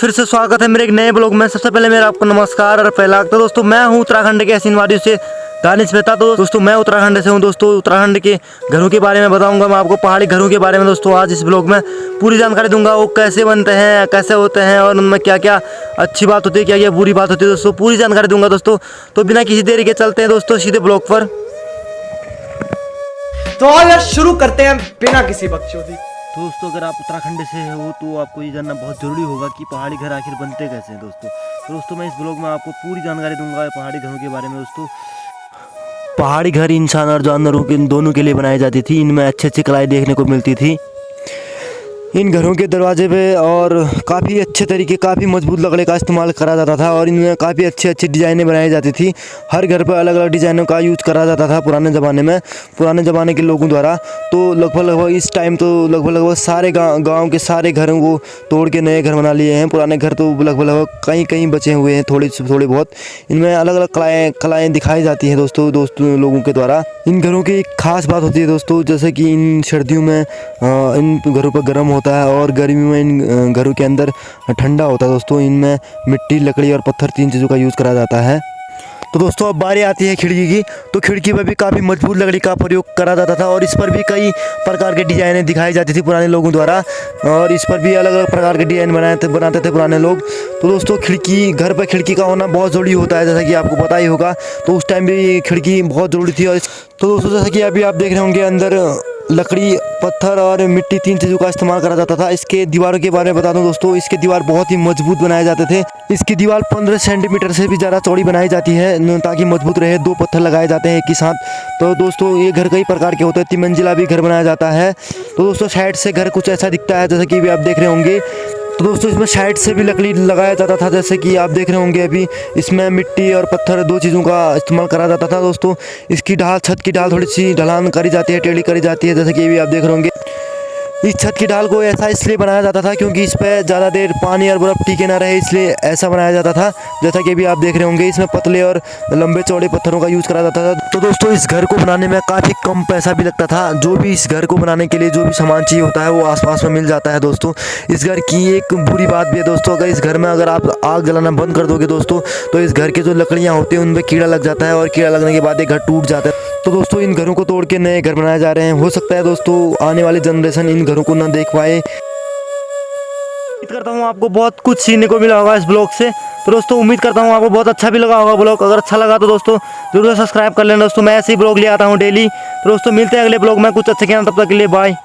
फिर से स्वागत है मेरे एक नए ब्लॉग में। सबसे पहले मेरा आपको नमस्कार और पहला तो दोस्तों मैं हूं उत्तराखंड के हसीन वादियों से दानिश मेहता। तो दोस्तों मैं उत्तराखंड से हूं। दोस्तों उत्तराखंड के घरों के बारे में बताऊंगा मैं आपको, पहाड़ी घरों के बारे में। दोस्तों आज इस ब्लॉग में पूरी जानकारी दूंगा, वो कैसे बनते हैं, कैसे होते हैं और उनमें क्या क्या अच्छी बात होती है, क्या क्या बुरी बात होती है। दोस्तों पूरी जानकारी दूंगा दोस्तों। तो बिना किसी देरी के चलते हैं दोस्तों सीधे ब्लॉग पर। तो आज यार शुरू करते हैं बिना किसी बकचोदी। दोस्तों अगर आप उत्तराखंड से हो तो आपको ये जानना बहुत ज़रूरी होगा कि पहाड़ी घर आखिर बनते कैसे हैं दोस्तों। तो दोस्तों मैं इस ब्लॉग में आपको पूरी जानकारी दूंगा पहाड़ी घरों के बारे में। दोस्तों पहाड़ी घर इंसान और जानवरों के दोनों के लिए बनाई जाती थी। इनमें अच्छी अच्छी कलाई देखने को मिलती थी। इन घरों के दरवाजे पे और काफ़ी अच्छे तरीके, काफ़ी मजबूत लकड़ी का इस्तेमाल करा जाता था और इनमें काफ़ी अच्छी अच्छी डिज़ाइनें बनाई जाती थी। हर घर पर अलग अलग डिज़ाइनों का यूज़ करा जाता था पुराने ज़माने में, पुराने ज़माने के लोगों द्वारा। तो लगभग इस टाइम तो लगभग सारे गाँव के सारे घरों को तोड़ के नए घर बना लिए हैं। पुराने घर तो लगभग कहीं बचे हुए हैं, थोड़े बहुत। इनमें अलग अलग कलाएँ दिखाई जाती हैं दोस्तों लोगों के द्वारा। इन घरों की एक खास बात होती है दोस्तों, जैसे कि इन सर्दियों में इन घरों पर गर्म होता है और गर्मी में इन घरों के अंदर ठंडा होता है दोस्तों। इनमें मिट्टी, लकड़ी और पत्थर, तीन चीज़ों का यूज़ करा जाता है। तो दोस्तों अब बारी आती है खिड़की की। तो खिड़की पर भी काफ़ी मजबूत लकड़ी का प्रयोग करा जाता था और इस पर भी कई प्रकार के डिज़ाइनें दिखाई जाती थी पुराने लोगों द्वारा, और इस पर भी अलग अलग प्रकार के डिज़ाइन बनाते थे पुराने लोग। तो दोस्तों घर पर खिड़की का होना बहुत ज़रूरी होता है, जैसा कि आपको पता ही होगा। तो उस टाइम भी खिड़की बहुत ज़रूरी थी। और तो दोस्तों जैसा कि अभी आप देख रहे होंगे, अंदर लकड़ी, पत्थर और मिट्टी, तीन चीज़ों का इस्तेमाल करा जाता था। इसके दीवारों के बारे में बता दूं दोस्तों, इसके दीवार बहुत ही मजबूत बनाए जाते थे। इसकी दीवार 15 सेंटीमीटर से भी ज़्यादा चौड़ी बनाई जाती है ताकि मजबूत रहे। 2 पत्थर लगाए जाते हैं एक ही साथ। तो दोस्तों ये घर कई प्रकार के होते हैं। 3 मंजिला भी घर बनाया जाता है। तो दोस्तों साइड से घर कुछ ऐसा दिखता है जैसा कि भी आप देख रहे होंगे। तो दोस्तों इसमें साइड से भी लकड़ी लगाया जाता था, जैसे कि आप देख रहे होंगे। अभी इसमें मिट्टी और पत्थर 2 चीज़ों का इस्तेमाल करा जाता था दोस्तों। इसकी ढाल, छत की ढाल थोड़ी सी ढलान करी जाती है, टेढ़ी करी जाती है, जैसे कि अभी आप देख रहे होंगे। इस छत की ढाल को ऐसा इसलिए बनाया जाता था क्योंकि इस पर ज़्यादा देर पानी और बर्फ़ टिके ना रहे, इसलिए ऐसा बनाया जाता था। जैसा कि अभी आप देख रहे होंगे, इसमें पतले और लंबे चौड़े पत्थरों का यूज़ करा जाता था। तो दोस्तों इस घर को बनाने में काफ़ी कम पैसा भी लगता था। जो भी इस घर को बनाने के लिए जो भी सामान चाहिए होता है वो आसपास में मिल जाता है दोस्तों। इस घर की एक बुरी बात भी है दोस्तों, अगर इस घर में अगर आप आग जलाना बंद कर दोगे दोस्तों, तो इस घर की जो लकड़ियाँ होती हैं उनमें कीड़ा लग जाता है और कीड़ा लगने के बाद ये घर टूट जाता है। तो दोस्तों इन घरों को तोड़ के नए घर बनाए जा रहे हैं। हो सकता है दोस्तों आने वाली जनरेशन इन घरों को ना देख पाए। उम्मीद करता हूँ आपको बहुत कुछ सीखने को मिला होगा इस ब्लॉग से। तो दोस्तों उम्मीद करता हूँ आपको बहुत अच्छा भी लगा होगा ब्लॉग। अगर अच्छा लगा तो दोस्तों जरूर सब्सक्राइब कर लेना दोस्तों। मैं ऐसे ही ब्लॉग ले आता हूँ डेली। तो दोस्तों मिलते हैं अगले ब्लॉग में कुछ अच्छे ज्ञान। तब तक के लिए बाय।